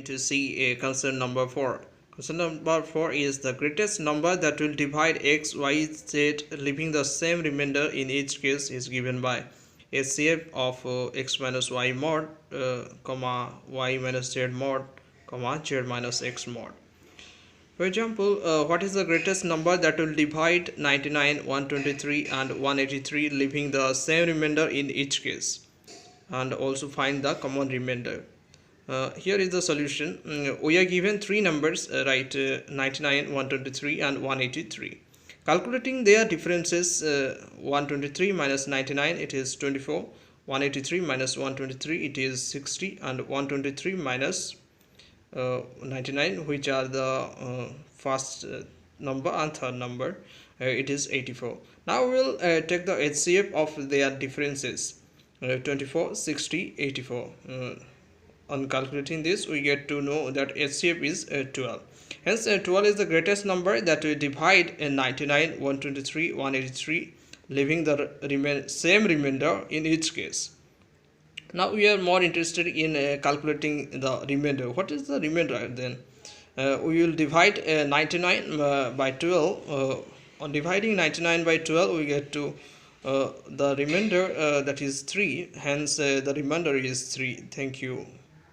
To see a question number 4. Question number 4 is the greatest number that will divide x, y, z leaving the same remainder in each case is given by HCF of x minus y mod, comma y minus z mod, comma z minus x mod. For example, what is the greatest number that will divide 99, 123 and 183 leaving the same remainder in each case, and also find the common remainder. Here is the solution. We are given three numbers, 99, 123 and 183. Calculating their differences, 123 minus 99 it is 24, 183 minus 123 it is 60, and 123 minus 99, which are the first number and third number, it is 84. Now we will take the HCF of their differences, 24, 60, 84. On calculating this, we get to know that HCF is 12. Hence, 12 is the greatest number that we divide 99, 123, 183, leaving the same remainder in each case. Now we are more interested in calculating the remainder. What is the remainder then? We will divide 99 by 12. On dividing 99 by 12, we get to the remainder, that is 3. Hence, the remainder is 3. Thank you.